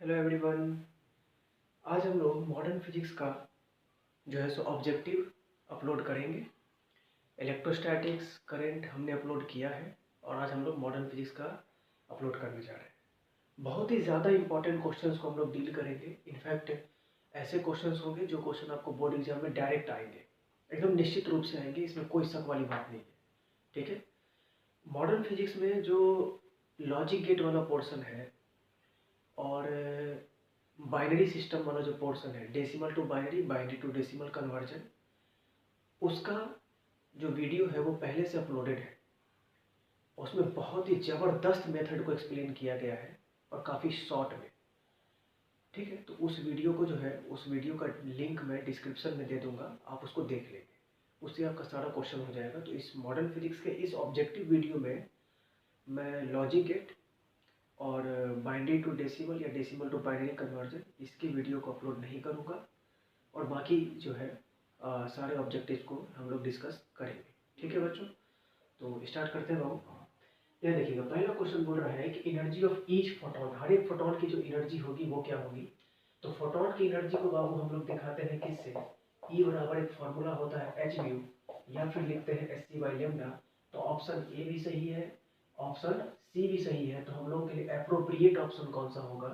Hello everyone. आज हम लोग मॉडर्न फिजिक्स का जो है सो ऑब्जेक्टिव अपलोड करेंगे। इलेक्ट्रोस्टैटिक्स करंट हमने अपलोड किया है और आज हम लोग मॉडर्न फिजिक्स का अपलोड करने जा रहे हैं। बहुत ही ज़्यादा इंपॉर्टेंट क्वेश्चंस को हम लोग डील करेंगे। इनफैक्ट ऐसे क्वेश्चंस होंगे जो क्वेश्चन आपको बोर्ड एग्जाम में डायरेक्ट आएंगे, एकदम निश्चित रूप से आएंगे, इसमें कोई शक वाली बात नहीं है। ठीक है। मॉडर्न फिजिक्स में जो लॉजिक गेट वाला पोर्शन है और बाइनरी सिस्टम वाला जो पोर्शन है, decimal to binary, binary to decimal conversion, उसका जो वीडियो है वो पहले से अपलोडेड है। उसमें बहुत ही ज़बरदस्त मेथड को एक्सप्लेन किया गया है और काफ़ी शॉर्ट में। ठीक है, तो उस वीडियो को जो है, उस वीडियो का लिंक मैं डिस्क्रिप्शन में दे दूंगा, आप उसको देख लेंगे, उससे आपका सारा क्वेश्चन हो जाएगा। तो इस मॉडर्न फिजिक्स के इस ऑब्जेक्टिव वीडियो में मैं लॉजिक गेट और बाइनरी टू डेसिमल या डेसिमल टू बाइनरी कन्वर्जन, इसकी वीडियो को अपलोड नहीं करूँगा और बाकी जो है सारे ऑब्जेक्टिव को हम लोग डिस्कस करेंगे। ठीक है बच्चों, तो स्टार्ट करते हैं बाबू। यह देखिएगा, पहला क्वेश्चन बोल रहा है कि एनर्जी ऑफ ईच फोटोन, हर एक फोटोन की जो एनर्जी होगी वो क्या होगी। तो फोटोन की एनर्जी को बाबू हम लोग दिखाते हैं किससे, ई बराबर एक फॉर्मूला होता है एच म्यू, या फिर लिखते हैं एस सी बाई लेमडा। तो ऑप्शन ए भी सही है, ऑप्शन सी भी सही है, तो हम लोग के लिए अप्रोप्रिएट ऑप्शन कौन सा होगा,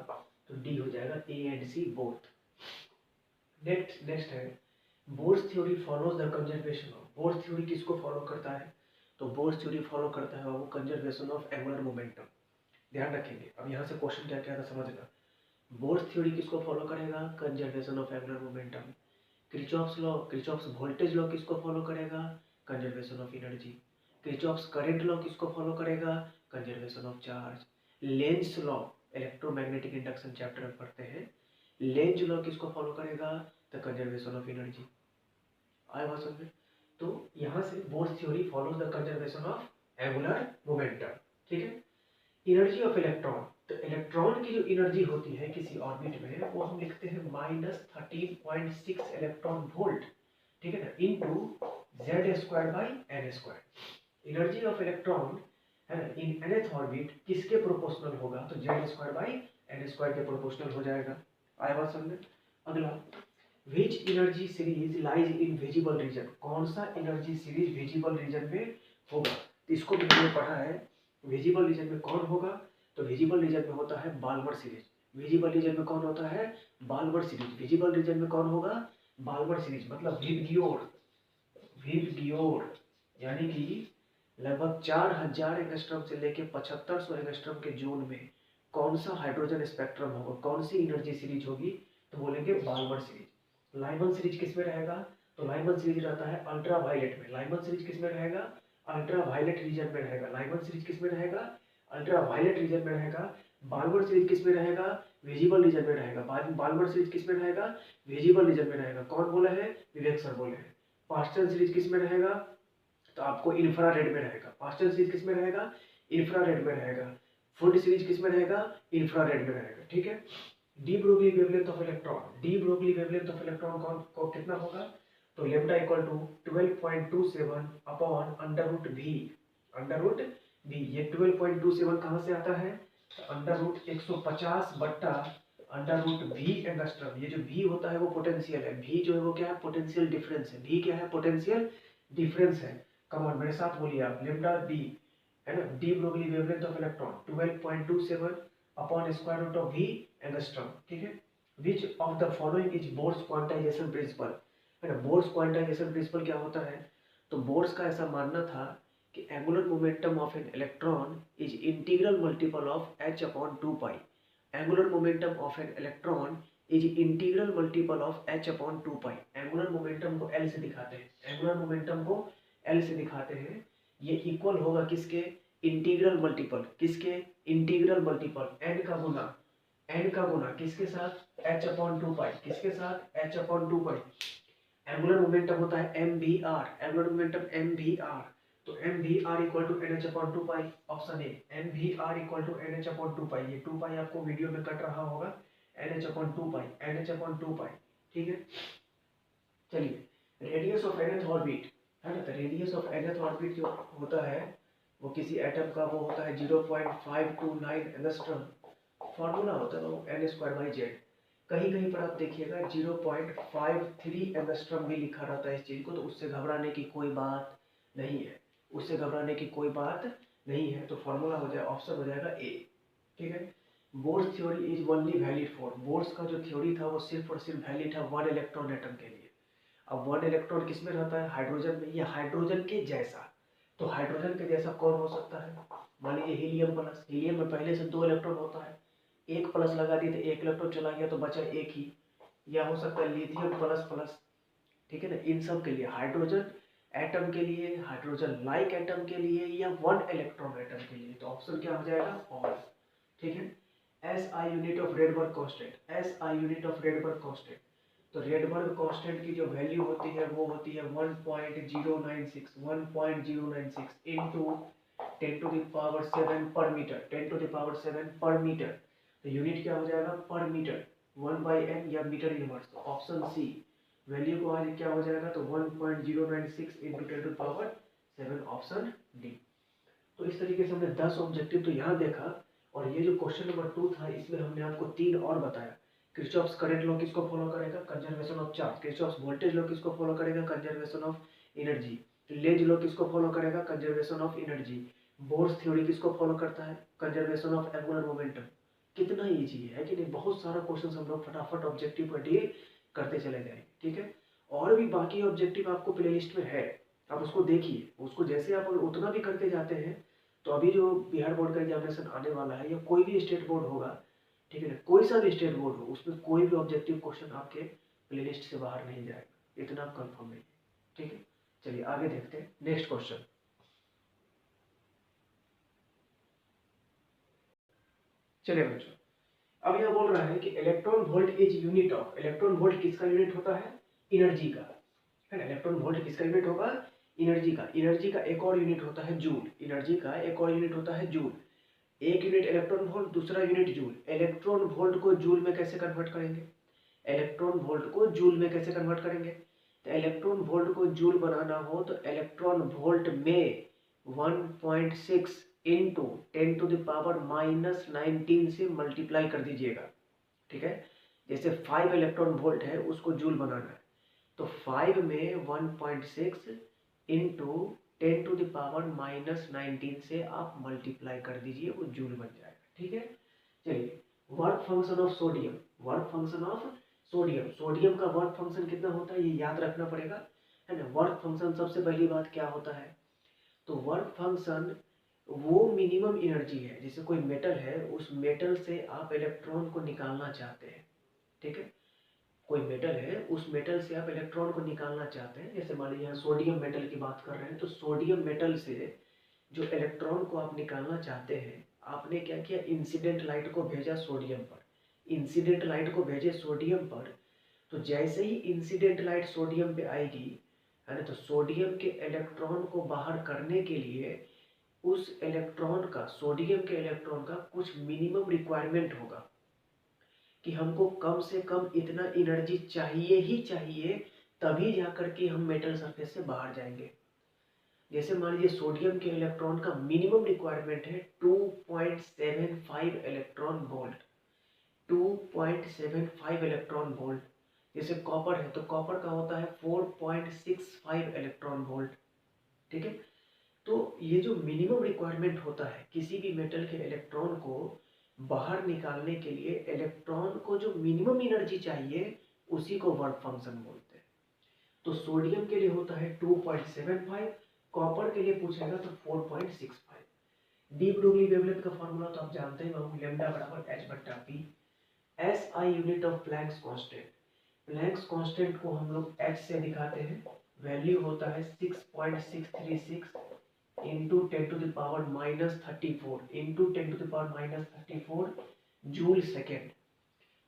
तो डी हो जाएगा, A and C both. Next है, Bohr's theory follows the conservation of, Bohr's theory किसको फॉलो करता है, तो बोर्स थ्योरी फॉलो करता है वो कंजर्वेशन ऑफ एंगुलर मोमेंटम। ध्यान रखेंगे, अब यहाँ से क्वेश्चन क्या क्या था समझना। बोर्स थ्योरी किसको फॉलो करेगा, conservation of angular momentum. Kirchhoff's law, Kirchhoff's voltage law किसको फॉलो करेगा, conservation of energy. Kirchhoff's current law किसको फॉलो करेगा, conservation of charge. Lenz law, electromagnetic induction chapter में पढ़ते हैं, लेंज लॉ किसको फॉलो करेगा, द कंजर्वेशन ऑफ एनर्जी। आया बात समझ में। तो यहाँ से bourse theory follows the conservation of angular momentum. ठीक है। एनर्जी ऑफ इलेक्ट्रॉन, तो इलेक्ट्रॉन की जो एनर्जी होती है किसी ऑर्बिट में वो हम लिखते हैं -13.6 इलेक्ट्रॉन वोल्ट। ठीक है ना, into Z square by N square. Energy of electron है ना इन nth ऑर्बिट किसके प्रोपोर्शनल होगा, तो Z square by N square के प्रोपोर्शनल हो जाएगा। आया बात समझ में। अगला, which energy series lies in visible region, कौन सा एनर्जी सीरीज विजिबल रीजन में होगा, तो इसको भी हमने पढ़ा है। विजिबल रीजन में कौन होगा, तो विजिबल रीजन में होता है बाल्मर सीरीज। विजिबल रीजन में कौन होता है, बाल्मर सीरीज। विजिबल रीजन में कौन होगा, बाल्मर सीरीज, मतलब विबगियोर, विबगियोर, यानी कि लगभग 4000 एंगस्ट्रॉम से लेके 7500 एंगस्ट्रॉम के जोन में कौन सा हाइड्रोजन स्पेक्ट्रम होगा, कौन सी एनर्जी सीरीज होगी, तो बोलेंगे बाल्मर सीरीज। लाइमन सीरीज किस में रहेगा, तो लाइमन सीरीज रहता है अल्ट्रा वायलेट में। लाइमन सीरीज किस में रहेगा, अल्ट्रा वायलेट रीजन में रहेगा। लाइमन सीरीज किस में रहेगा, अल्ट्रा वायलेट रीजन में रहेगा। बाल्मर सीरीज किस में रहेगा, विजिबल रीजन में रहेगा। बाल्मर सीरीज किस में रहेगा, विजिबल रीजन में रहेगा। कौन बोला है, विवेक सर बोले हैं। पास्टल सीरीज किस में रहेगा, तो आपको इंफ्रारेड में रहेगा। पास्टल सीरीज किस में रहेगा, इंफ्रारेड में रहेगा। फुड सीरीज किस में रहेगा, इंफ्रारेड में रहेगा। ठीक है। De Broglie wavelength of electron, de Broglie wavelength of electron कौन को कितना होगा, तो lambda equal to 12.27 upon under root V, under root V. ये 12.27 कहाँ से आता है, अंडर रूट 150 बट्टा अंडर रूट वी एंगस्ट्रम। ये जो वी होता है वो पोटेंशियल है, वी जो है वो क्या है, पोटेंशियल डिफरेंस है। वी क्या है, पोटेंशियल डिफरेंस है। कम ऑन मेरे साथ बोलिए आप, लेम्डा डी है ना, de Broglie wavelength of electron 12.27 upon square root of V angstrom. ठीक है। Which of the following is Bohr's quantization principle, है ना। बोर्स क्वांटाइजेशन प्रिंसिपल क्या होता है, तो बोर्स का ऐसा मानना था कि angular momentum of an electron is integral multiple of h upon 2 pi. Angular momentum of an electron is integral multiple of h upon 2 pi. Angular momentum को L से दिखाते हैं, एंगुलर मोमेंटम को L से दिखाते हैं। ये इक्वल होगा किसके, इंटीग्रल मल्टीपल, किसके, इंटीग्रल मल्टीपल n का गुना, n का गुना किसके साथ, h अपॉन 2 पाई, किसके साथ, h upon 2 pi. Angular momentum होता है mvr, एंगुलर मोमेंटम mvr, तो mvr equal to nh upon 2 pi. Option A, mvr equal to nh upon 2 pi. ये 2 पाई आपको वीडियो में कट रहा होगा, nh अपॉन 2 पाई, nh अपॉन 2 पाई। ठीक है। चलिए, रेडियस ऑफ nth ऑर्बिट है ना, तो रेडियस ऑफ nth ऑर्बिट जो होता है वो किसी एटम का वो होता है 0.529 एंगस्ट्रॉम। फॉर्मूला होता है वो n²/z। कहीं कहीं पर आप देखिएगा 0.53 एंगस्ट्रम भी लिखा रहता है इस चीज़ को, तो उससे घबराने की कोई बात नहीं है, उससे घबराने की कोई बात नहीं है। तो फॉर्मूला हो जाए, ऑप्शन हो जाएगा ए। ठीक है। Bohr's theory is only valid for, Bohr's का जो थ्योरी था वो सिर्फ और सिर्फ वैलिड है 1 इलेक्ट्रॉन एटम के लिए। अब 1 इलेक्ट्रॉन किस में रहता है? हाइड्रोजन में, या हाइड्रोजन के जैसा। तो हाइड्रोजन के जैसा कौन हो सकता है? मान लीजिए हीलियम प्लस, हीलियम में पहले से 2 इलेक्ट्रॉन होता है, एक प्लस लगा दिए तो 1 इलेक्ट्रॉन चला गया तो बचा एक ही। या हो सकता है लिथियम प्लस प्लस। ठीक है ना। इन सब के लिए हाइड्रोजन एटम के लिए, हाइड्रोजन लाइक एटम के लिए, या 1 इलेक्ट्रॉन एटम के लिए, तो ऑप्शन क्या हो जाएगा? ऑल। ठीक है। S I unit of Rydberg constant, S I unit of Rydberg constant, तो रेडबर्ग कांस्टेंट की जो वैल्यू होती है वो होती है 1.096, 1.096 इनटू 10⁻⁷ पर मीटर, 10⁻⁷ पर मीटर। तो यूनिट क्या हो जाएगा? पर मीटर, 1/n या मीटर इनवर्स। तो ऑप्शन सी वैल्यू को आज क्या हो जाएगा? तो 1.096 इंटू 10⁻⁷, ऑप्शन डी। तो इस तरीके से हमने 10 ऑब्जेक्टिव तो यहाँ देखा। और ये जो क्वेश्चन नंबर 2 था इसमें हमने आपको 3 और बताया। किरचॉफ्स करंट लॉ किसको फॉलो करेगा? Conservation of charge. Kirchhoff's voltage law किसको फॉलो करेगा? Conservation of energy. Lenz law किसको फॉलो करेगा? Conservation of energy. Bourse theory किसको फॉलो करता है? Conservation of angular momentum. कितना इजी है कि नहीं? बहुत सारा क्वेश्चन हम लोग फटाफट ऑब्जेक्टिव पर डील करते चले जाएंगे। ठीक है। और भी बाकी ऑब्जेक्टिव आपको प्लेलिस्ट में है, आप उसको देखिए। उसको जैसे आप उतना भी करते जाते हैं, तो अभी जो बिहार बोर्ड का एग्जामिनेशन आने वाला है, या कोई भी स्टेट बोर्ड होगा, ठीक है ना, कोई सा भी स्टेट बोर्ड हो, उसमें कोई भी ऑब्जेक्टिव क्वेश्चन आपके प्लेलिस्ट से बाहर नहीं जाएगा, इतना कंफर्म नहीं। ठीक है। चलिए आगे देखते हैं नेक्स्ट क्वेश्चन। चलिए बच्चों, अब यह बोल रहा है कि electron volt is unit of, electron volt किसका यूनिट होता है? एनर्जी का, है ना। इलेक्ट्रॉन वोल्ट किसका यूनिट होगा? एनर्जी का। एनर्जी का एक और यूनिट होता है जूल, एनर्जी का एक और यूनिट होता है जूल। एक यूनिट इलेक्ट्रॉन वोल्ट, दूसरा यूनिट जूल। इलेक्ट्रॉन वोल्ट को जूल में कैसे कन्वर्ट करेंगे? इलेक्ट्रॉन वोल्ट को जूल में कैसे कन्वर्ट करेंगे? तो इलेक्ट्रॉन वोल्ट को जूल बनाना हो तो इलेक्ट्रॉन वोल्ट में 1.6 इंटू 10⁻⁻19 से मल्टीप्लाई कर दीजिएगा। ठीक है। जैसे 5 इलेक्ट्रॉन वोल्ट है, उसको जूल बनाना है, तो 5 में 1.6 इंटू 10⁻⁻19 से आप मल्टीप्लाई कर दीजिए, वो जूल बन जाएगा। ठीक है। चलिए, work function of sodium, work function of sodium, sodium का वर्क फंक्शन कितना होता है ये याद रखना पड़ेगा, है ना। वर्क फंक्शन सबसे पहली बात क्या होता है? तो वर्क फंक्शन वो मिनिमम एनर्जी है, जैसे कोई मेटल है, उस मेटल से आप इलेक्ट्रॉन को निकालना चाहते हैं। ठीक है। कोई मेटल है, उस मेटल से आप इलेक्ट्रॉन को निकालना चाहते हैं। जैसे मान लीजिए यहाँ सोडियम मेटल की बात कर रहे हैं, तो सोडियम मेटल से जो इलेक्ट्रॉन को आप निकालना चाहते हैं, आपने क्या किया? इंसिडेंट लाइट को भेजा सोडियम पर, इंसिडेंट लाइट को भेजे सोडियम पर। तो जैसे ही इंसिडेंट लाइट सोडियम पे आएगी, है ना, तो सोडियम के इलेक्ट्रॉन को बाहर करने के लिए उस इलेक्ट्रॉन का, सोडियम के इलेक्ट्रॉन का कुछ मिनिमम रिक्वायरमेंट होगा कि हमको कम से कम इतना एनर्जी चाहिए ही चाहिए, तभी जाकर के हम मेटल सरफेस से बाहर जाएंगे। जैसे मान लीजिए सोडियम के इलेक्ट्रॉन का मिनिमम रिक्वायरमेंट है 2.75 इलेक्ट्रॉन वोल्ट, 2.75 इलेक्ट्रॉन वोल्ट। जैसे कॉपर है, तो कॉपर का होता है 4.65 इलेक्ट्रॉन वोल्ट। ठीक है। तो ये जो मिनिमम रिक्वायरमेंट होता है किसी भी मेटल के इलेक्ट्रॉन को बाहर निकालने के लिए, इलेक्ट्रॉन को जो मिनिमम एनर्जी चाहिए उसी को वर्क फंक्शन बोलते हैं। तो सोडियम के लिए होता है 2.75, कॉपर के लिए पूछेगा तो 4.65। डी ब्रोगली वेवलेंथ का फॉर्मूला तो आप जानते ही होंगे, लैम्डा बराबर h/p। S I unit of Planck's constant, Planck's constant को हम लोग h से दिखाते हैं। वैल्यू होता है 6.636 into 10⁻⁻34 into 10⁻⁻34 joule second,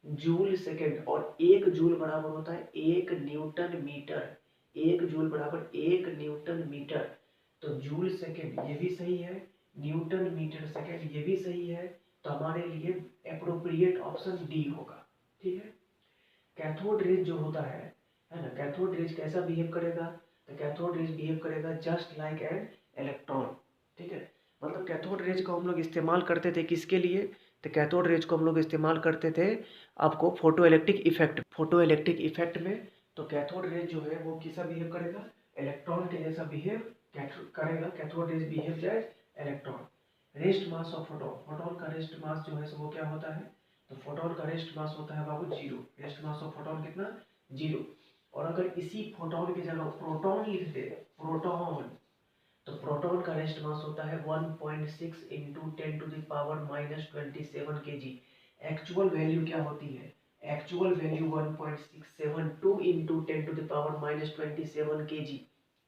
joule second. और एक जूल बराबर होता है 1 न्यूटन मीटर, एक जूल बराबर 1 न्यूटन मीटर। तो जूल सेकेंड ये भी सही है, न्यूटन मीटर सेकेंड ये भी सही है। तो हमारे लिए एप्रोप्रिएट ऑप्शन डी होगा। ठीक है। कैथोड रेज जो होता है ना, कैथोड रेज कैसा बिहेव करेगा? तो कैथोड रेज बिहेव करेगा जस्ट लाइक एन इलेक्ट्रॉन। ठीक है। मतलब कैथोड रेज को हम लोग इस्तेमाल करते थे किसके लिए? तो कैथोड रेज को हम लोग इस्तेमाल करते थे आपको फोटो इलेक्ट्रिक इफेक्ट में। तो कैथोड रेज जो है वो किसा बिहेव करेगा, इलेक्ट्रॉन के जैसा बिहेव करेगा। Cathode rays behave as electron. Rest mass of photon, photon का रेस्ट मास जो है वो क्या होता है, तो फोटोन का रेस्ट मास होता है बाबू 0। रेस्ट मास ऑफ फोटोन कितना, 0। और अगर इसी फोटोन की जगह प्रोटॉन लिख दे, प्रोटॉन, तो प्रोटॉन का रेस्ट मास होता है 1.6 इंटू 10⁻⁻27 kg। एक्चुअल वैल्यू क्या होती है, एक्चुअल वैल्यू 1.672 इंटू 10⁻⁻27 kg।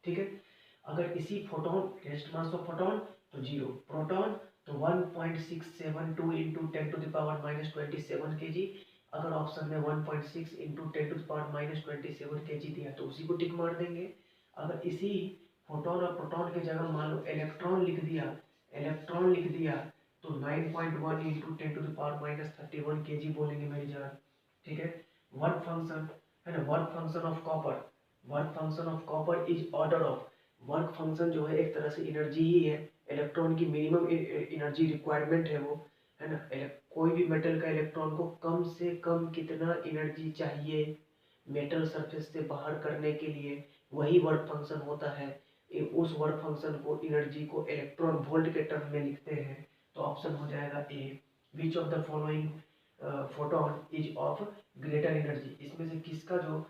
ठीक है। अगर इसी photon, rest mass of photon तो 0, प्रोटॉन तो 1.672 इंटू 10⁻⁻27 kg। अगर ऑप्शन में 1.6 इंटू 10⁻⁻27 kg दिया तो उसी को टिक मार देंगे। अगर इसी फोटोन और प्रोटॉन की जगह मान लो इलेक्ट्रॉन लिख दिया, इलेक्ट्रॉन लिख दिया तो 9.1 इंटू 10⁻31 kg बोलेंगे मेरी जान। ठीक है। वर्क फंक्शन है ना, work function of copper, work function of copper is order of. Work function जो है एक तरह से एनर्जी ही है, इलेक्ट्रॉन की मिनिमम एनर्जी रिक्वायरमेंट है वो, है ना। कोई भी मेटल का इलेक्ट्रॉन को कम से कम कितना एनर्जी चाहिए मेटल सरफेस से बाहर करने के लिए, वही वर्क फंक्शन होता है। उस वर्क फंक्शन को, एनर्जी को इलेक्ट्रॉन वोल्ट के टर्म में लिखते हैं। तो ऑप्शन हो जाएगा A. Which of the following photon is of greater energy, इसमें से किसका जो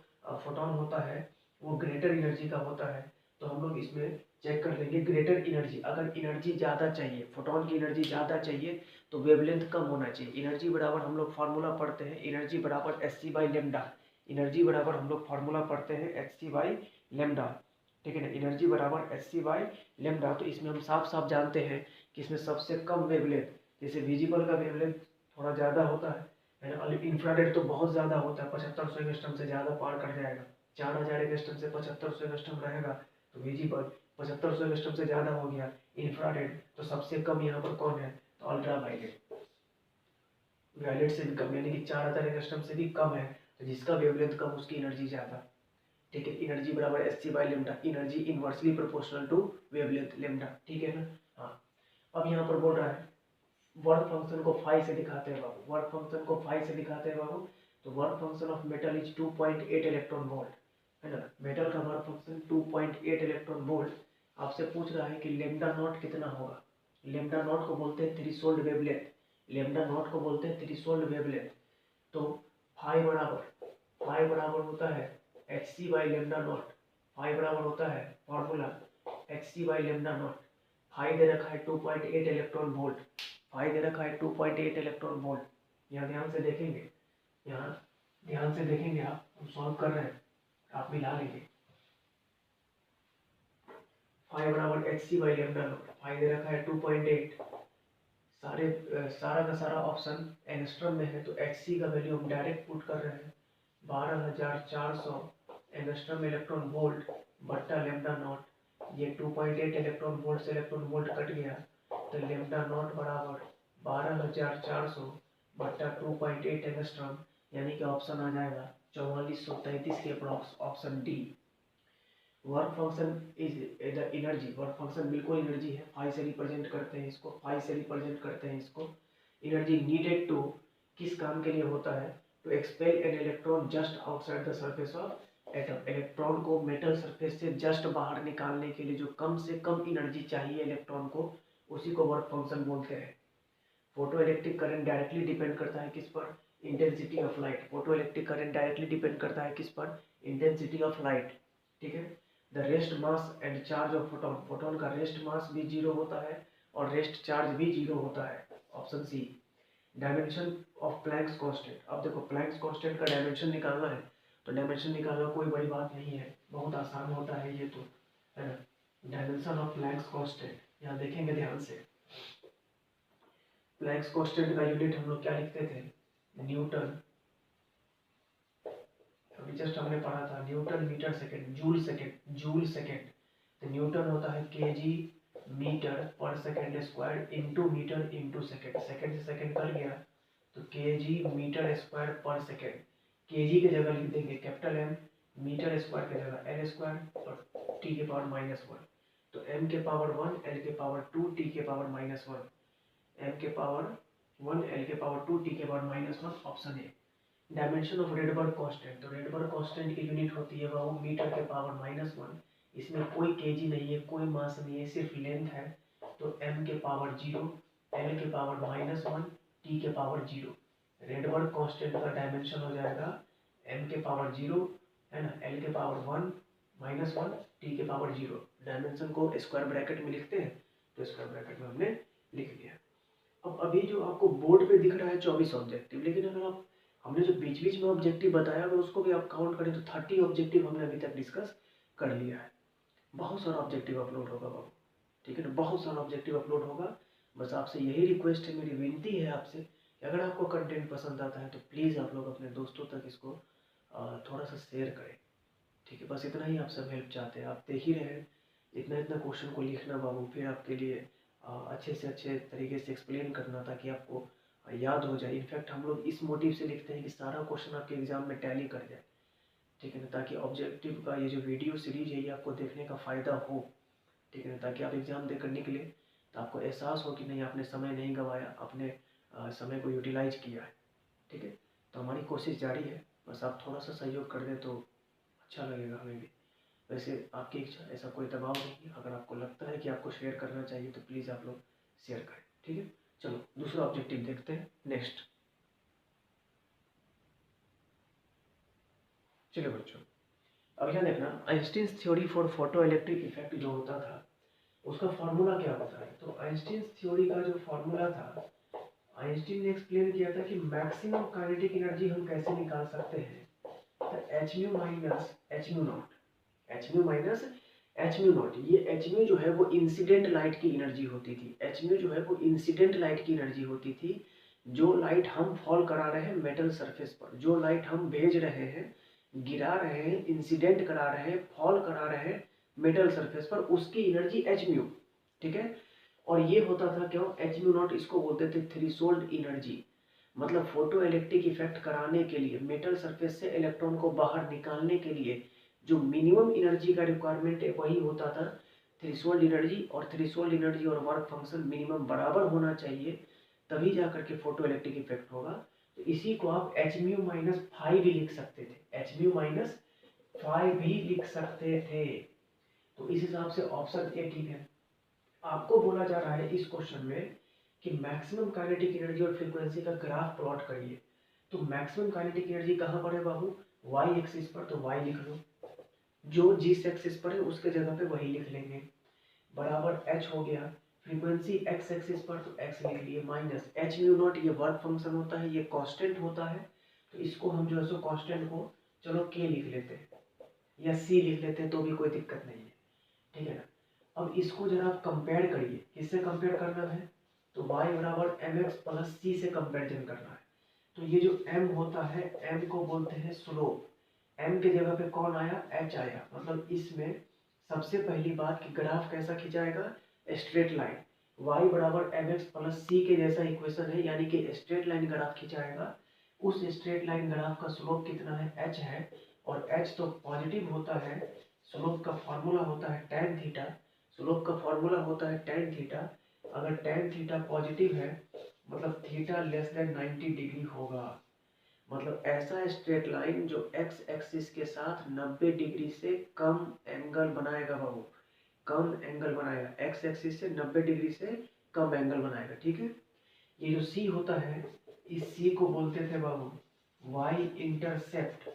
फोटोन होता है वो ग्रेटर एनर्जी का होता है। तो हम लोग इसमें चेक कर लेंगे ग्रेटर एनर्जी। अगर एनर्जी ज़्यादा चाहिए, फोटोन की एनर्जी ज़्यादा चाहिए तो वेवलेंथ कम होना चाहिए। एनर्जी बराबर हम लोग फार्मूला पढ़ते हैं, एनर्जी बराबर hc/λ। एनर्जी बराबर हम लोग फार्मूला पढ़ते हैं hc/λ। ठीक है ना, एनर्जी बराबर hc/λ। तो इसमें हम साफ साफ जानते हैं कि इसमें सबसे कम वेवलेंथ, जैसे विजिबल का वेवलेंथ थोड़ा ज़्यादा होता है ना, इंफ्रारेड तो बहुत ज़्यादा होता है, 7500 एंगस्ट्रॉम से ज़्यादा पार कर जाएगा। 4000 एंगस्ट्रॉम से 7500 एंगस्ट्रॉम रहेगा तो विजिबल, 7500 एंगस्ट्रॉम से ज़्यादा हो गया इंफ्रारेड, तो सबसे कम यहाँ पर कौन है, तो अल्ट्रा वायलेट। वायलेट से भी कम, यानी कि 4000 एंगस्ट्रॉम से भी कम है, तो जिसका वेवलेंथ कम उसकी एनर्जी ज़्यादा। ठीक है। एनर्जी बराबर hc/λ, energy inversely proportional to wavelength lambda. ठीक है ना। हाँ, अब यहाँ पर बोल रहा है वर्क फंक्शन को फाई से दिखाते हैं बाबू, वर्क फंक्शन को फाई से दिखाते हैं बाबू। तो work function of metal is 2.8 electron volt, है ना। मेटल का वर्क फंक्शन 2.8 इलेक्ट्रॉन वोल्ट। आपसे पूछ रहा है कि लेमडा नॉट कितना होगा। लेमडा नॉट को बोलते हैं थ्रेशोल्ड वेवलेंथ, लेमडा नॉट को बोलते हैं थ्रेशोल्ड वेवलेंथ। तो फाई बराबर होता है hc/λ नॉट। फाई बराबर होता है फॉर्मूला hc/λ नॉट। फाई दे रखा है 2.8 इलेक्ट्रॉन वोल्ट, फाई दे रखा है 2.8 इलेक्ट्रॉन वोल्ट। यहाँ ध्यान से देखेंगे, यहाँ ध्यान से देखेंगे, आप हम सॉल्व कर रहे हैं, आप मिला लेंगे। फाई बराबर hc/λ नॉट, फाई दे रखा है 2.8। सारा का सारा ऑप्शन एंगस्ट्रॉम में है, तो hc का वैल्यू हम डायरेक्ट पुट कर रहे हैं 12400 एंगस्ट्रॉम इलेक्ट्रॉन वोल्ट बट्टा लेमडा नॉट। ये 2.8 इलेक्ट्रॉन वोल्ट से इलेक्ट्रॉन वोल्ट कट गया, तो लेमडा नॉट बराबर 12400 बट्टा 2.8 एंगस्ट्रॉम, यानी कि ऑप्शन आ जाएगा 4433 के approx, option D. Work function is the energy, work function बिल्कुल एनर्जी है, फाई से रिप्रेजेंट करते हैं इसको, फाई से रिप्रेजेंट करते हैं इसको। एनर्जी नीडेड टू, किस काम के लिए होता है, to expel an electron just outside the surface of atom. Electron को मेटल सरफेस से जस्ट बाहर निकालने के लिए जो कम से कम एनर्जी चाहिए इलेक्ट्रॉन को, उसी को वर्क फंक्शन बोलते हैं। Photo electric current directly depend करता है किस पर, intensity of light. Photo electric current directly depend करता है किस पर, इंटेंसिटी ऑफ लाइट। ठीक है। The rest mass and charge of photon, photon का रेस्ट मास भी 0 होता है और रेस्ट चार्ज भी 0 होता है, option C. Dimension of Planck's constant, अब देखो प्लैंक्स कांस्टेंट का डायमेंशन निकालना है, तो डायमेंशन निकालना कोई बड़ी बात नहीं है, बहुत आसान होता है ये तो, है ना। डायमेंशन ऑफ प्लैंक्स कांस्टेंट यहाँ देखेंगे ध्यान से। प्लैंक्स कांस्टेंट का यूनिट हम लोग क्या लिखते थे, न्यूटन। अभी जस्ट हमने पढ़ा था Newton metre second, joule second, joule second. तो न्यूटन होता है KG metre per second square into metre into second, second से सेकेंड कर गया तो KG metre square per second. KG की जगह लिख देंगे कैपिटल एम, मीटर स्क्वायर की जगह एल स्क्वायर और टी के पावर -1। तो एम के पावर 1, एल के पावर 2, टी के पावर -1, एम के पावर 1 L के पावर 2 T के power -1 option A. Dimension of Rydberg constant, तो रेडबर्ग कांस्टेंट की यूनिट होती है वो मीटर के पावर -1। इसमें कोई केजी नहीं है, कोई मास नहीं है, सिर्फ लेंथ है, तो m के पावर 0, L के पावर -1, T के पावर 0। रेडबर्ग कांस्टेंट का डायमेंशन हो जाएगा m के पावर 0 है ना, L के पावर 1 -1, T के पावर 0। डायमेंशन को स्क्वायर ब्रैकेट में लिखते हैं, तो स्क्वायर ब्रैकेट में हमने लिख लिया। अब अभी जो आपको बोर्ड पे दिख रहा है 24 ऑब्जेक्टिव, लेकिन अगर आप हमने जो बीच बीच में ऑब्जेक्टिव बताया अगर उसको भी आप काउंट करें तो 30 ऑब्जेक्टिव हमने अभी तक डिस्कस कर लिया है। बहुत सारा ऑब्जेक्टिव अपलोड होगा बाबू, ठीक है ना, बहुत सारा ऑब्जेक्टिव अपलोड होगा। बस आपसे यही रिक्वेस्ट है, मेरी विनती है आपसे कि अगर आपको कंटेंट पसंद आता है तो प्लीज़ आप लोग अपने दोस्तों तक इसको थोड़ा सा शेयर करें, ठीक है। बस इतना ही आपसे हम हेल्प चाहते हैं। आप देख ही रहे हैं इतना इतना क्वेश्चन को लिखना बाबू, फिर आपके लिए अच्छे से अच्छे तरीके से एक्सप्लेन करना ताकि आपको याद हो जाए। इनफैक्ट हम लोग इस मोटिव से लिखते हैं कि सारा क्वेश्चन आपके एग्जाम में टैली कर जाए, ठीक है ना, ताकि ऑब्जेक्टिव का ये जो वीडियो सीरीज है ये आपको देखने का फ़ायदा हो, ठीक है ना, ताकि आप एग्ज़ाम देकर निकले तो आपको एहसास हो कि नहीं आपने समय नहीं गंवाया, अपने समय को यूटिलाइज किया है, ठीक है। तो हमारी कोशिश जारी है, बस आप थोड़ा सा सहयोग कर दें तो अच्छा लगेगा हमें भी। वैसे आपकी इच्छा, ऐसा कोई दबाव नहीं है। अगर आपको लगता है कि आपको शेयर करना चाहिए तो प्लीज़ आप लोग शेयर करें, ठीक है। चलो दूसरा ऑब्जेक्टिव देखते हैं नेक्स्ट। चलिए बच्चों, अब यहाँ देखना Einstein's theory for photo electric effect जो होता था उसका फॉर्मूला क्या होता है। तो आइंस्टीन्स थ्योरी का जो फॉर्मूला था, आइंस्टीन ने एक्सप्लेन किया था कि मैक्सिमम काइनेटिक एनर्जी हम कैसे निकाल सकते हैं, तो H mu minus H mu not, H mu minus H mu not. ये एच म्यू जो है वो इंसिडेंट लाइट की एनर्जी होती थी, एच म्यू जो है वो इंसिडेंट लाइट की एनर्जी होती थी। जो लाइट हम फॉल करा रहे हैं मेटल सरफेस पर, जो लाइट हम भेज रहे हैं, गिरा रहे हैं, इंसिडेंट करा रहे हैं, फॉल करा रहे हैं मेटल सरफेस पर, उसकी एनर्जी एच म्यू, ठीक है। और ये होता था क्यों, एच म्यू नॉट इसको बोलते थे थ्रेशोल्ड एनर्जी। मतलब फोटो इलेक्ट्रिक इफेक्ट कराने के लिए मेटल सरफेस से इलेक्ट्रॉन को बाहर निकालने के लिए जो मिनिमम एनर्जी का रिक्वायरमेंट है वही होता था थ्रेशोल्ड एनर्जी। और थ्रेशोल्ड एनर्जी और वर्क फंक्शन मिनिमम बराबर होना चाहिए, तभी जाकर के फोटो इलेक्ट्रिक इफेक्ट होगा। तो इसी को आप एच म्यू माइनस 5 भी लिख सकते थे, एच म्यू माइनस 5 भी लिख सकते थे। तो इस हिसाब से ऑप्शन ए ठीक है। आपको बोला जा रहा है इस क्वेश्चन में कि मैक्सिमम काइनेटिक एनर्जी और फ्रीक्वेंसी का ग्राफ प्लॉट करिए। तो मैक्सिमम काइनेटिक एनर्जी कहाँ पर है बाबू, वाई एक्सिस पर, तो वाई लिख लो। जो जिस एक्सिस पर है उसके जगह पे वही लिख लेंगे, बराबर एच हो गया। फ्रीक्वेंसी एक्स एक्सिस पर तो एक्स लिख लिए, माइनस एच म्यू नॉट, ये वर्क फंक्शन होता है, ये कांस्टेंट होता है। तो इसको हम जो है सो कांस्टेंट को चलो के लिख लेते हैं या सी लिख लेते हैं, तो भी कोई दिक्कत नहीं है, ठीक है ना। अब इसको जरा आप कंपेयर करिए, किससे कंपेयर करना है, तो y बराबर एम एक्स प्लस सी से कंपेरिजन करना है। तो ये जो m होता है, m को बोलते हैं स्लोप। m के जगह पे कौन आया, h आया। मतलब इसमें सबसे पहली बात कि ग्राफ कैसा खिंचाएगा, स्ट्रेट लाइन। y बराबर एम एक्स प्लस सी के जैसा इक्वेशन है, यानी कि स्ट्रेट लाइन ग्राफ खिंचाएगा। उस स्ट्रेट लाइन ग्राफ का स्लोप कितना है, h है, और h तो पॉजिटिव होता है। स्लोप का फॉर्मूला होता है tan थीटा, स्लोप का फॉर्मूला होता है tan थीटा। अगर tan थीटा पॉजिटिव है मतलब थीटा लेस देन 90 डिग्री होगा। मतलब ऐसा स्ट्रेट लाइन जो एक्स एक्सिस के साथ 90 डिग्री से कम एंगल बनाएगा बाबू, कम एंगल बनाएगा, एक्स एक्सिस से 90 डिग्री से कम एंगल बनाएगा, ठीक है। ये जो सी होता है, इस सी को बोलते थे बाबू वाई इंटरसेप्ट।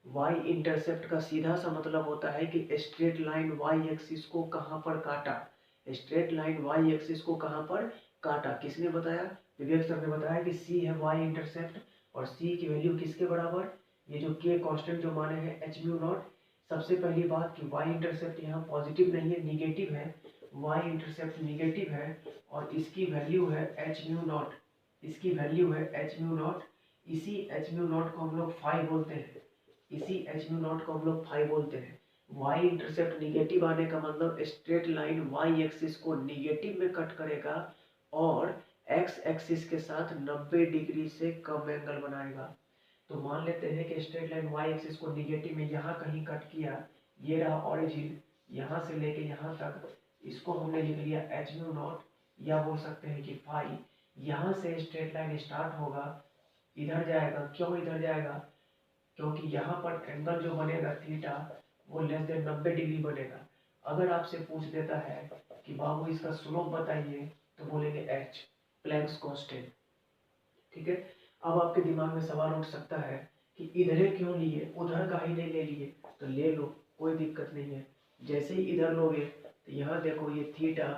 वाई इंटरसेप्ट का सीधा सा मतलब होता है कि स्ट्रेट लाइन वाई एक्सिस को कहाँ पर काटा, स्ट्रेट लाइन वाई एक्सिस को कहाँ पर काटा। किसने बताया, विवेक सर ने बताया कि सी है वाई इंटरसेप्ट, और सी की वैल्यू किसके बराबर, ये जो के कांस्टेंट जो माने हैं एच म्यू नॉट। सबसे पहली बात कि वाई इंटरसेप्ट यहाँ पॉजिटिव नहीं है, निगेटिव है, वाई इंटरसेप्ट निगेटिव है, और इसकी वैल्यू है एच म्यू नॉट, इसकी वैल्यू है एच म्यू नॉट। इसी एच म्यू नॉट को हम लोग 5 बोलते हैं, इसी एच म्यू नॉट को हम लोग 5 बोलते हैं। वाई इंटरसेप्ट निगेटिव आने का मतलब स्ट्रेट लाइन वाई एक्सिस को निगेटिव में कट करेगा और एक्स एक्सिस के साथ 90 डिग्री से कम एंगल बनाएगा। तो मान लेते हैं कि स्ट्रेट लाइन वाई एक्सिस को निगेटिव में यहाँ कहीं कट किया, ये रहा ऑरिजिन, यहाँ से लेके यहाँ तक, इसको हमने लिख लिया एच म्यू नॉट, या बोल सकते हैं कि फाई। यहाँ से स्ट्रेट लाइन स्टार्ट होगा, इधर जाएगा। क्यों इधर जाएगा? क्योंकि यहाँ पर एंगल जो बनेगा थीटा वो लेस देन 90 डिग्री बनेगा। अगर आपसे पूछ देता है कि बाबू इसका स्लोप बताइए, तो बोलेंगे एच, प्लैंक्स कांस्टेंट। ठीक है। अब आपके दिमाग में सवाल उठ सकता है कि इधर क्यों लिए, उधर का ही नहीं ले लिए? तो ले लो, कोई दिक्कत नहीं है। जैसे ही इधर लोगे तो यहाँ देखो ये थीटा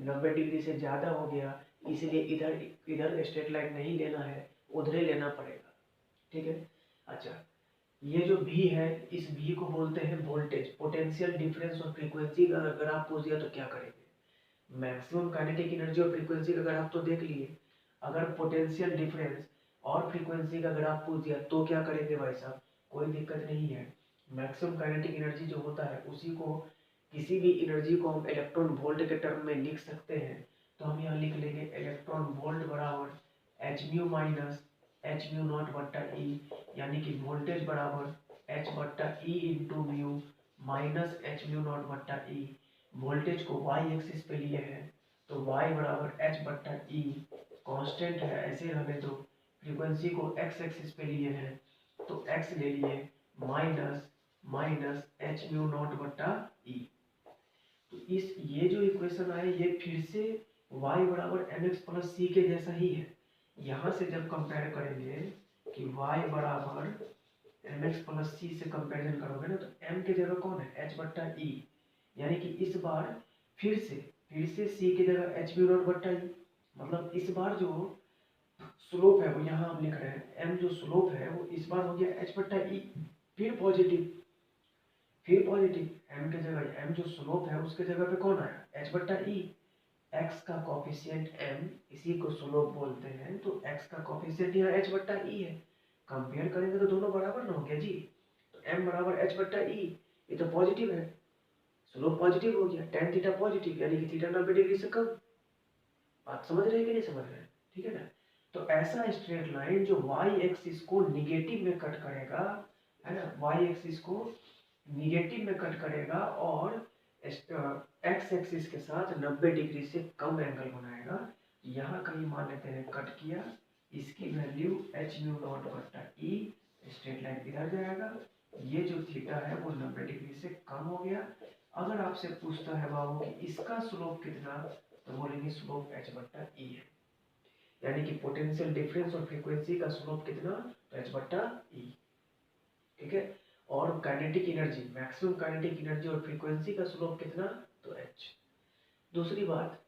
90 डिग्री से ज़्यादा हो गया, इसलिए इधर इधर स्ट्रेट लाइन नहीं लेना है, उधर ही लेना पड़ेगा। ठीक है। अच्छा, ये जो भी है, इस भी को बोलते हैं वोल्टेज, पोटेंशियल डिफरेंस और फ्रीक्वेंसी का अगर आप पूछ दिया तो क्या करेंगे? मैक्सिमम काइनेटिक एनर्जी और फ्रीक्वेंसी का अगर आप तो देख लिए, अगर पोटेंशियल डिफरेंस और फ्रीक्वेंसी का अगर आप पूछ दिया तो क्या करेंगे भाई साहब? कोई दिक्कत नहीं है। मैक्सिमम काइनेटिक एनर्जी जो होता है उसी को, किसी भी एनर्जी को हम इलेक्ट्रॉन वोल्ट के टर्म में लिख सकते हैं। तो हम यहाँ लिख लेंगे इलेक्ट्रॉन वोल्ट बराबर H mu minus H mu not बट्टा ई, यानी कि वोल्टेज बराबर एच बट्टा E into mu minus H mu not बट्टा ई। वोल्टेज को वाई एक्सिस पे लिए हैं तो वाई बराबर एच बट्टा ई, कॉन्स्टेंट है ऐसे रहने दो। फ्रीक्वेंसी को एक्स एक्सिस पे लिए हैं तो एक्स ले लिए, minus minus H mu not बट्टा ई। तो इस ये जो इक्वेशन आए ये फिर से y बराबर एम एक्स प्लस सी के जैसा ही है। यहाँ से जब कंपेयर करेंगे कि y बराबर एम एक्स प्लस सी से कंपेरिजन करोगे ना, तो m के जगह कौन है? h बट्टा ई, यानी कि इस बार फिर से c की जगह h म्यू नॉट बट्टा ई। मतलब इस बार जो स्लोप है वो यहाँ हम लिख रहे हैं, m जो स्लोप है वो इस बार हो गया h बट्टा ई, फिर पॉजिटिव, m के जगह m जो स्लोप है उसके जगह पे कौन आया? h बट्टा ई। x का कॉफिशिएंट m, इसी को स्लोप बोलते हैं, तो x का कॉफिशिएंट यहाँ h बट्टा ई है। कंपेयर करेंगे तो दोनों बराबर ना हो गया जी। तो m बराबर h बट्टा ई, ये तो पॉजिटिव है, स्लोप पॉजिटिव हो गया, tan थीटा पॉजिटिव, यानी कि थीटा 90 डिग्री से कम। बात समझ रहे हैं कि नहीं समझ रहे हैं? ठीक है ना। तो ऐसा स्ट्रेट लाइन जो y एक्सिस को निगेटिव में कट करेगा, है ना, y एक्सिस को निगेटिव में कट करेगा और एक्स एक्सिस के साथ 90 डिग्री से कम एंगल बनाएगा। यहाँ कहीं मान लेते हैं कट किया, इसकी वैल्यू एच म्यू नॉट बट्टा ई, स्ट्रेट लाइन इधर जाएगा, ये जो थीटा है वो 90 डिग्री से कम हो गया। अगर आपसे पूछता है बाबू कि इसका स्लोप कितना, तो बोलेंगे स्लोप एच बट्टा ई है, यानी कि पोटेंशियल डिफरेंस और फ्रीक्वेंसी का स्लोप कितना? तो एच बट्टा ई। ठीक है। और kinetic energy, maximum kinetic energy और फ्रीक्वेंसी का स्लोप कितना? तो एच। दूसरी बात,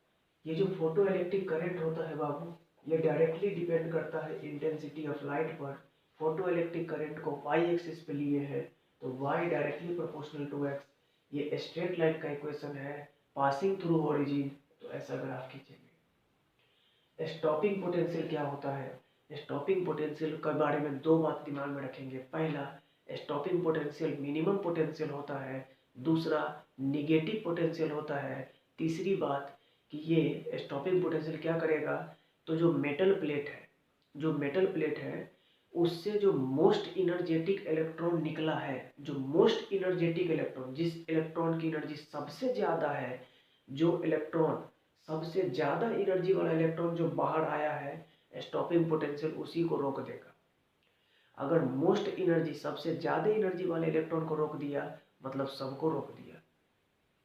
ये जो फोटो इलेक्ट्रिक करंट होता है बाबू, ये डायरेक्टली डिपेंड करता है इंटेंसिटी ऑफ लाइट पर। फोटो इलेक्ट्रिक करंट को वाई एक्सिस पे लिए है तो Y directly proportional to X. ये स्ट्रेट लाइन का इक्वेशन है, पासिंग थ्रू ओरिजिन। तो ऐसा ग्राफ खींचेंगे। स्टॉपिंग पोटेंशियल क्या होता है? स्टॉपिंग पोटेंशियल के बारे में दो बात दिमाग में रखेंगे। पहला, स्टॉपिंग पोटेंशियल मिनिमम पोटेंशियल होता है, दूसरा निगेटिव पोटेंशियल होता है। तीसरी बात कि ये स्टॉपिंग पोटेंशियल क्या करेगा, तो जो मेटल प्लेट है उससे जो मोस्ट इनर्जेटिक इलेक्ट्रॉन निकला है, जो मोस्ट इनर्जेटिक इलेक्ट्रॉन, जिस इलेक्ट्रॉन की एनर्जी सबसे ज़्यादा है, जो इलेक्ट्रॉन सबसे ज़्यादा एनर्जी वाला इलेक्ट्रॉन जो बाहर आया है, स्टॉपिंग पोटेंशियल उसी को रोक देगा। अगर मोस्ट एनर्जी, सबसे ज़्यादा एनर्जी वाले इलेक्ट्रॉन को रोक दिया, मतलब सबको रोक दिया,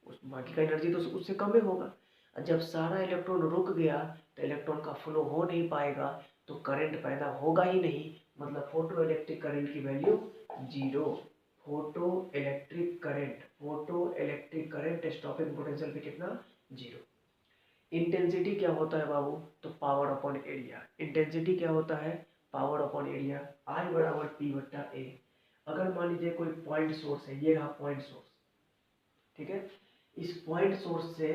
उस बाकी का एनर्जी तो उससे कम ही होगा। जब सारा इलेक्ट्रॉन रुक गया तो इलेक्ट्रॉन का फ्लो हो नहीं पाएगा, तो करंट पैदा होगा ही नहीं, मतलब फोटो इलेक्ट्रिक करंट की value zero. Photo electric current stopping potential पे कितना? जीरो। इंटेंसिटी क्या होता है बाबू? तो पावर अपॉन एरिया। इंटेंसिटी क्या होता है? Power upon area. आई बराबर पी बट्टा ए। अगर मान लीजिए कोई पॉइंट सोर्स है, ये रहा पॉइंट सोर्स, ठीक है। इस पॉइंट सोर्स से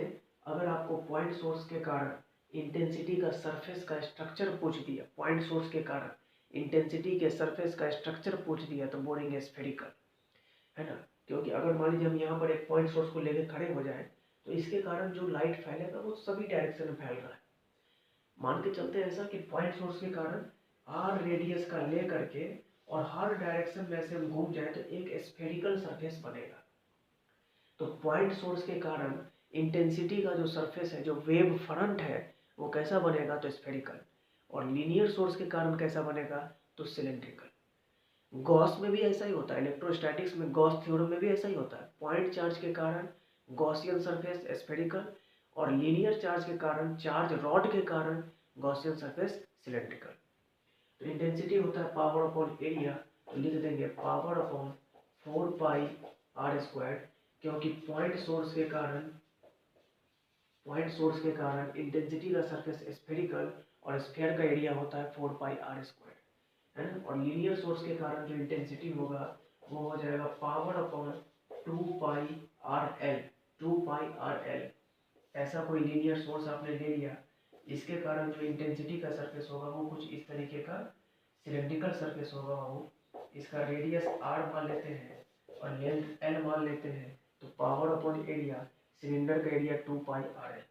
अगर आपको पॉइंट सोर्स के कारण इंटेंसिटी का सरफेस का स्ट्रक्चर पूछ दिया, पॉइंट सोर्स के कारण इंटेंसिटी के सरफेस का स्ट्रक्चर पूछ दिया, तो बोलेंगे स्फेरिकल, है ना। क्योंकि अगर मान लीजिए हम यहाँ पर एक पॉइंट सोर्स को लेकर खड़े हो जाए तो इसके कारण जो लाइट फैलेगा वो सभी डायरेक्शन में फैल रहा है। मान के चलते हैं ऐसा कि पॉइंट सोर्स के कारण आर रेडियस का ले करके और हर डायरेक्शन में से हम घूम जाए तो एक स्फेरिकल सरफेस बनेगा। तो पॉइंट सोर्स के कारण इंटेंसिटी का जो सरफेस है, जो वेव फ्रंट है, वो कैसा बनेगा? तो स्फेरिकल। और लीनियर सोर्स के कारण कैसा बनेगा, तो सिलेंड्रिकल। गॉस में भी ऐसा ही होता है, इलेक्ट्रोस्टैटिक्स में गॉस थ्योरम में भी ऐसा ही होता है, पॉइंट चार्ज के कारण गॉसियन सरफेस स्फेरिकल और लीनियर चार्ज के कारण, चार्ज रॉड के कारण गॉसियन सरफेस सिलेंड्रिकल। तो इंटेंसिटी होता है पावर अपॉन एरिया, तो लिख देंगे power upon 4 pi R square, क्योंकि पॉइंट सोर्स के कारण इंटेंसिटी का सरफेस स्फेरिकल और स्फीयर का एरिया होता है 4 पाई आर स्क्वायर, है ना। और लीनियर सोर्स के कारण जो इंटेंसिटी होगा वो हो जाएगा पावर अपॉन 2 पाई आर एल। ऐसा कोई लीनियर सोर्स आपने ले लिया, इसके कारण जो इंटेंसिटी का सरफेस होगा वो कुछ इस तरीके का सिलेंड्रिकल सरफेस होगा। वो इसका रेडियस r मान लेते हैं और लेंथ l मान लेते हैं, तो पावर अपॉन एरिया, सिलेंडर का एरिया 2 पाई आर एल।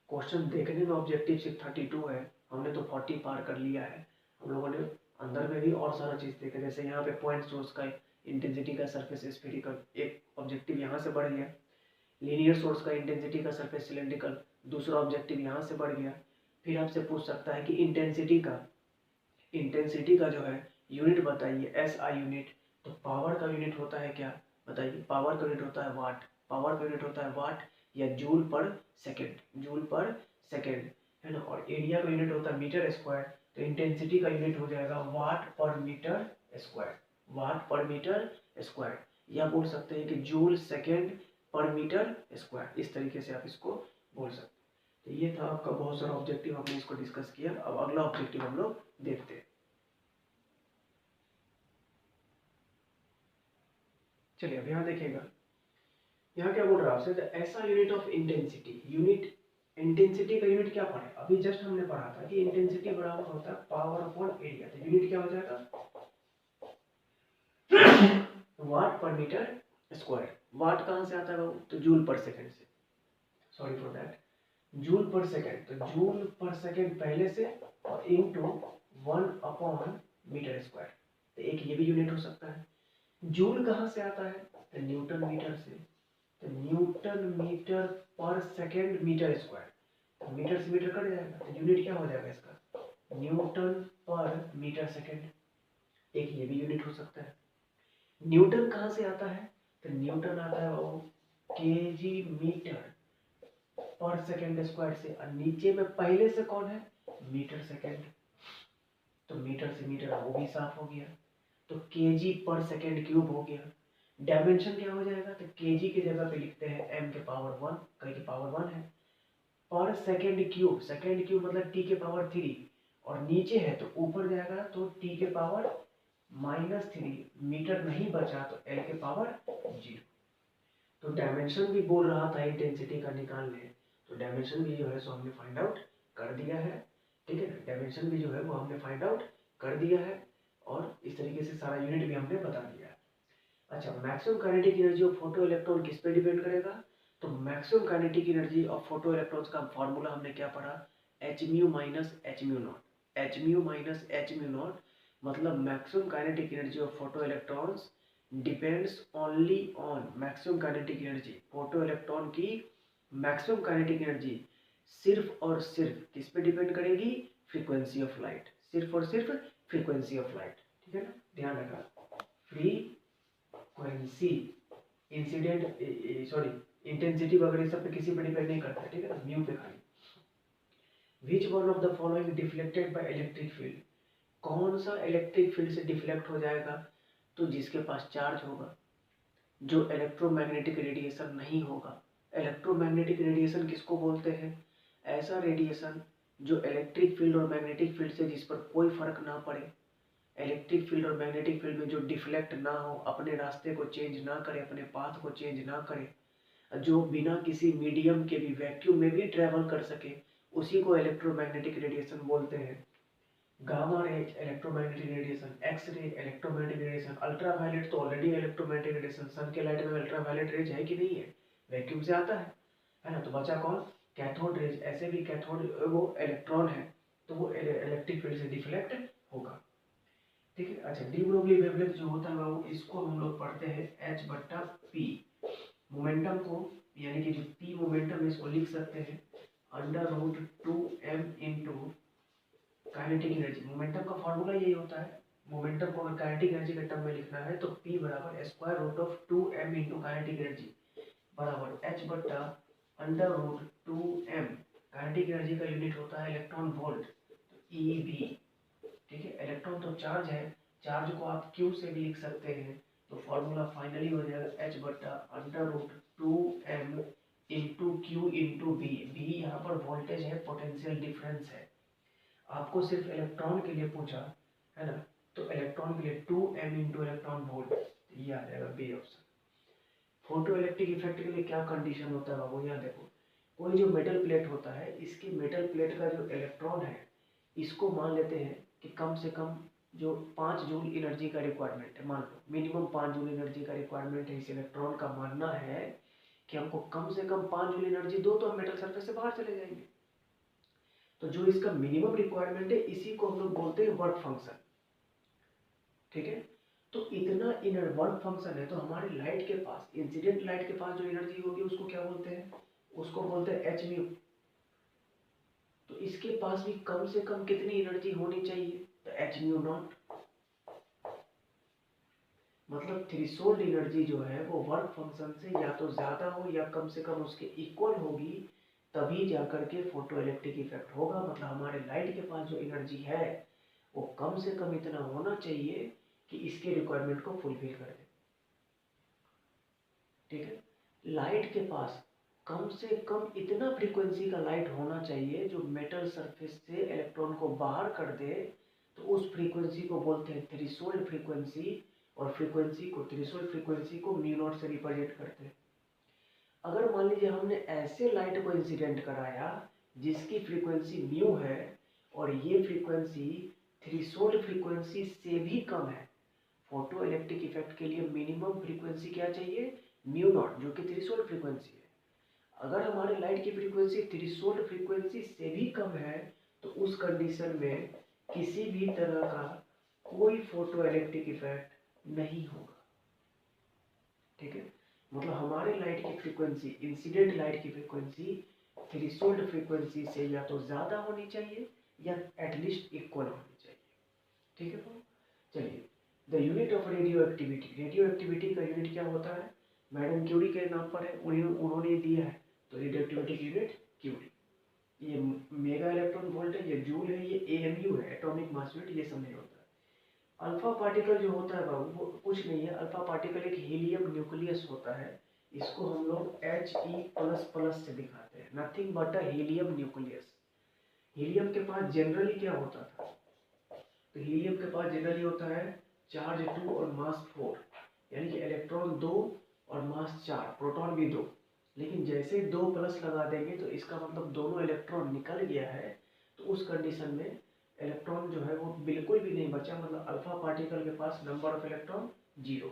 क्वेश्चन देखने में ऑब्जेक्टिव सिर्फ 32 है, हमने तो 40 पार कर लिया है। हम लोगों ने अंदर में भी और सारा चीज़ देखा, जैसे यहाँ पे पॉइंट सोर्स का इंटेंसिटी का सरफेस स्फेरिकल, एक ऑब्जेक्टिव यहाँ से बढ़ गया। लीनियर सोर्स का इंटेंसिटी का सरफेस सिलेंड्रिकल, दूसरा ऑब्जेक्टिव यहाँ से बढ़ गया। फिर आपसे पूछ सकता है कि इंटेंसिटी का जो है यूनिट बताइए, एस आई यूनिट। तो पावर का यूनिट होता है क्या, बताइए। पावर का यूनिट होता है वाट, पावर का यूनिट होता है वाट या जूल पर सेकेंड, है ना। और एरिया का यूनिट होता है मीटर स्क्वायर, तो इंटेंसिटी का यूनिट हो जाएगा वाट पर मीटर स्क्वायर, या बोल सकते हैं कि जूल सेकेंड पर मीटर स्क्वायर, इस तरीके से आप इसको बोल सकते हैं। तो ये था आपका बहुत सारा ऑब्जेक्टिव, हमने इसको डिस्कस किया। अब अगला ऑब्जेक्टिव हम लोग देखते हैं। चलिए अब यहाँ देखिएगा, यहाँ क्या बोल रहा है आपसे, ऐसा यूनिट ऑफ इंटेंसिटी का यूनिट क्या पढ़े, अभी जस्ट हमने पढ़ा था कि इंटेंसिटी बराबर होता है पावर अपॉन एरिया, तो यूनिट क्या हो जाएगा, वाट पर मीटर स्क्वायर। वाट कहाँ से आता है बाबू, तो जूल पर सेकेंड से, सॉरी फॉर दैट, जूल पर सेकेंड। तो जूल पर सेकेंड पहले से और इनटू 1 अपॉन मीटर स्क्वायर, तो एक ये भी यूनिट हो सकता है। जूल कहाँ से आता है, तो न्यूटन मीटर से, तो Newton metre per second metre square, तो मीटर से मीटर कट जाएगा, तो यूनिट क्या हो जाएगा इसका, न्यूटन पर मीटर सेकेंड, एक ये भी यूनिट हो सकता है। न्यूटन कहाँ से आता है, तो न्यूटन आता है वो KG metre per second square से, और नीचे में पहले से कौन है, मीटर सेकेंड, तो मीटर से मीटर वो भी साफ हो गया, तो केजी पर सेकेंड क्यूब हो गया। डायमेंशन क्या हो जाएगा, तो केजी की जगह पे लिखते हैं m के पावर 1, कई के पावर 1 है, पर सेकेंड क्यूब मतलब t के पावर 3, और नीचे है तो ऊपर जाएगा तो t के पावर -3, मीटर नहीं बचा तो l के पावर 0। तो डायमेंशन भी बोल रहा था इंटेंसिटी का निकाल ले, तो डायमेंशन भी जो है सो हमने फाइंड आउट कर दिया है, ठीक है ना। डायमेंशन भी जो है वो हमने फाइंड आउट कर दिया है, और इस तरीके से सारा यूनिट भी हमने बता दिया है। अच्छा, maximum kinetic energy of photo electron किस पे डिपेंड करेगा, तो maximum kinetic energy of photo electrons का फॉर्मूला हमने क्या पढ़ा, H mu minus H mu naught, मतलब maximum kinetic energy of photo electrons depends only on maximum kinetic energy, photo electron की मैक्सिमम काइनेटिक एनर्जी सिर्फ और सिर्फ किस पे डिपेंड करेगी, फ्रीक्वेंसी ऑफ लाइट, सिर्फ और सिर्फ फ्रीक्वेंसी ऑफ लाइट, ठीक है ना, ध्यान रखना। फ्रीक्वेंसी इंटेंसिटी वगैरह सब पे किसी पे डिपेंड नहीं करता, ठीक है ना, म्यू पे खाली। Which one of the following deflected by electric field, कौन सा इलेक्ट्रिक फील्ड से डिफ्लेक्ट हो जाएगा, तो जिसके पास चार्ज होगा, जो इलेक्ट्रोमैग्नेटिक रेडिएशन नहीं होगा। इलेक्ट्रोमैग्नेटिक रेडिएशन किसको बोलते हैं, ऐसा रेडिएशन जो इलेक्ट्रिक फील्ड और मैग्नेटिक फील्ड से जिस पर कोई फर्क ना पड़े, इलेक्ट्रिक फील्ड और मैग्नेटिक फील्ड में जो डिफ्लेक्ट ना हो, अपने रास्ते को चेंज ना करे, अपने पाथ को चेंज ना करे, जो बिना किसी मीडियम के भी वैक्यूम में भी ट्रेवल कर सके, उसी को इलेक्ट्रोमैग्नेटिक रेडिएशन बोलते हैं। Gamma rays electromagnetic radiation, X ray electromagnetic radiation, ultraviolet तो ऑलरेडी इलेक्ट्रोमैग्नेटिक रेडिएशन, सन के लाइट में अल्ट्रावायलेट रेज है कि नहीं है, वैक्यूम से आता है ना। तो बचा कौन, कैथोड रेज, ऐसे भी कैथोड वो इलेक्ट्रॉन है, तो वो इलेक्ट्रिक फील्ड से डिफ्लेक्ट होगा, ठीक है। अच्छा, डी ब्रोगली वेवलेंथ जो होता है वो, इसको हम लोग पढ़ते हैं h/p, मोमेंटम को, यानी कि जो p मोमेंटम है इसको लिख सकते हैं √2m × काइनेटिक एनर्जी, मोमेंटम का फॉर्मूला यही होता है। मोमेंटम को अगर काइनेटिक एनर्जी के टर्म में लिखना है तो P बराबर square root of 2m into kinetic energy बराबर h बट्टा under root 2m। Kinetic energy का यूनिट होता है इलेक्ट्रॉन वोल्ट, तो EV। ठीक है, इलेक्ट्रॉन तो चार्ज है, चार्ज को आप Q से भी लिख सकते हैं, तो फॉर्मूला फाइनली हो जाएगा h बट्टा under root 2m into Q into B. B यहाँ पर वोल्टेज है, पोटेंशियल डिफरेंस है। आपको सिर्फ इलेक्ट्रॉन के लिए पूछा है ना, तो इलेक्ट्रॉन के लिए 2m इंटू इलेक्ट्रॉन वोल्ट, ये आ जाएगा B option. Photo electric effect के लिए क्या कंडीशन होता है बाबू, यहाँ देखो, कोई जो मेटल प्लेट होता है, इसके मेटल प्लेट का जो इलेक्ट्रॉन है, इसको मान लेते हैं कि कम से कम जो 5 जूल एनर्जी का रिक्वायरमेंट है, मान लो मिनिमम 5 जूल एनर्जी का रिक्वायरमेंट है, इस इलेक्ट्रॉन का मानना है कि हमको कम से कम 5 जूल एनर्जी दो तो हम मेटल सरफेस से बाहर चले जाएंगे। तो जो इसका मिनिमम रिक्वायरमेंट है, इसी को हम लोग बोलते हैं वर्क फंक्शन। ठीक है, तो इतना इनर वर्क फंक्शन है, तो हमारे लाइट के पास, इंसिडेंट लाइट के पास जो एनर्जी होगी उसको क्या बोलते हैं, उसको बोलते हैं एच म्यू। तो इसके पास भी कम से कम कितनी एनर्जी होनी चाहिए, तो एच म्यू नॉट। मतलब थ्रेशोल्ड एनर्जी जो है वो वर्क फंक्शन से या तो ज्यादा हो या कम से कम उसके इक्वल होगी, तभी जाकर के फोटो इलेक्ट्रिक इफेक्ट होगा। मतलब हमारे लाइट के पास जो एनर्जी है वो कम से कम इतना होना चाहिए कि इसके रिक्वायरमेंट को फुलफिल कर दे। ठीक है, लाइट के पास कम से कम इतना फ्रीक्वेंसी का लाइट होना चाहिए जो मेटल सरफेस से इलेक्ट्रॉन को बाहर कर दे, तो उस फ्रीक्वेंसी को बोलते हैं थ्रेशोल्ड फ्रीक्वेंसी। और फ्रीक्वेंसी को, थ्रेशोल्ड फ्रीक्वेंसी को म्यू नॉट से रिप्रेजेंट करते हैं। अगर मान लीजिए हमने ऐसे लाइट को इंसिडेंट कराया जिसकी फ्रीक्वेंसी म्यू है और ये फ्रीक्वेंसी थ्रेशोल्ड फ्रीक्वेंसी से भी कम है, फोटो इलेक्ट्रिक इफेक्ट के लिए मिनिमम फ्रीक्वेंसी क्या चाहिए, म्यू नॉट, जो कि थ्रेशोल्ड फ्रीक्वेंसी है। अगर हमारे लाइट की फ्रीक्वेंसी थ्रेशोल्ड फ्रीक्वेंसी से भी कम है, तो उस कंडीशन में किसी भी तरह का कोई फोटो इलेक्ट्रिक इफेक्ट नहीं होगा। ठीक है, मतलब हमारे लाइट की फ्रीक्वेंसी, इंसिडेंट लाइट की फ्रीक्वेंसी थ्रेशोल्ड फ्रीक्वेंसी से या तो ज्यादा होनी चाहिए या एटलीस्ट इक्वल होनी चाहिए। ठीक है, तो चलिए, the unit of radio activity. Radio activity का यूनिट क्या होता है, मैडम क्यूरी के नाम पर है, उन्होंने दिया है, तो रेडियो एक्टिविटी की यूनिट क्यूरी। ये मेगा इलेक्ट्रॉन वोल्ट है, ये जूल है, ये एएमयू है, एटॉमिक मास यूनिट, ये सब नहीं होता है। अल्फा पार्टिकल जो होता है बाबू, वो कुछ नहीं है, अल्फा पार्टिकल एक हीलियम न्यूक्लियस होता है, इसको हम लोग He++ से दिखाते हैं, nothing but a helium nucleus. Helium के पास जनरली क्या होता था, तो हीलियम के पास जनरली होता है चार्ज 2 और मास 4, यानी कि इलेक्ट्रॉन 2 और मास 4, प्रोटॉन भी 2। लेकिन जैसे 2+ लगा देंगे तो इसका मतलब दोनों इलेक्ट्रॉन निकल गया है, तो उस कंडीशन में इलेक्ट्रॉन जो है वो बिल्कुल भी नहीं बचा, मतलब अल्फा पार्टिकल के पास number of electron 0।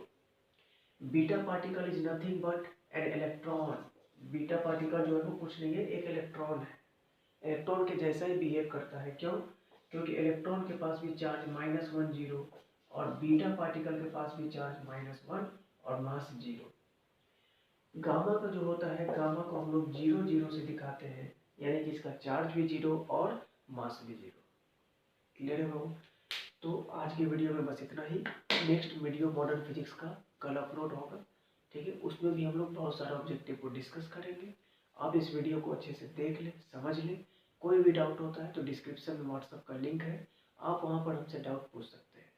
Beta particle is nothing but an electron. Beta particle जो है वो कुछ नहीं है, एक इलेक्ट्रॉन है, इलेक्ट्रॉन के जैसा ही बिहेव करता है। क्यों, क्योंकि इलेक्ट्रॉन के पास भी चार्ज -1 0 और बीटा पार्टिकल के पास भी चार्ज -1 और मास 0। गामा का जो होता है, गामा को हम लोग 0 0 से दिखाते हैं, यानी कि इसका चार्ज भी 0 और मास भी 0। क्लियर है बाबू, तो आज की वीडियो में बस इतना ही। नेक्स्ट वीडियो मॉडर्न फिजिक्स का कल अपलोड होगा। ठीक है, उसमें भी हम लोग बहुत सारा ऑब्जेक्टिव को डिस्कस करेंगे। आप इस वीडियो को अच्छे से देख लें, समझ लें। कोई भी डाउट होता है तो डिस्क्रिप्शन में व्हाट्सएप का लिंक है, आप वहाँ पर हमसे डाउट पूछ सकते हैं।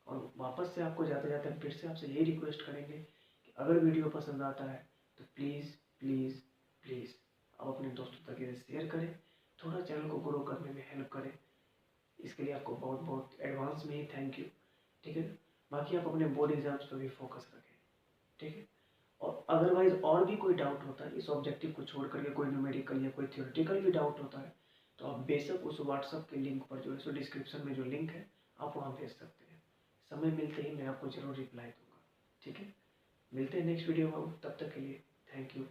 और वापस से आपको जाते जाते हम फिर से आपसे यही रिक्वेस्ट करेंगे कि अगर वीडियो पसंद आता है तो प्लीज़ प्लीज़ प्लीज़ आप अपने दोस्तों तक इसे शेयर करें, थोड़ा चैनल को ग्रो करने में हेल्प करें। इसके लिए आपको बहुत बहुत एडवांस में ही थैंक यू। ठीक है, बाकी आप अपने बोर्ड एग्जाम्स पर भी फोकस रखें। ठीक है, और अदरवाइज और भी कोई डाउट होता है इस ऑब्जेक्टिव को छोड़ करके, कोई न्यूमेरिकल या कोई थ्योरेटिकल भी डाउट होता है, तो आप बेशक उस व्हाट्सएप के लिंक पर जो है, सो डिस्क्रिप्शन में जो लिंक है आप वहाँ भेज सकते हैं। समय मिलते ही मैं आपको जरूर रिप्लाई दूंगा। ठीक है, मिलते हैं नेक्स्ट वीडियो में, तब तक के लिए थैंक यू।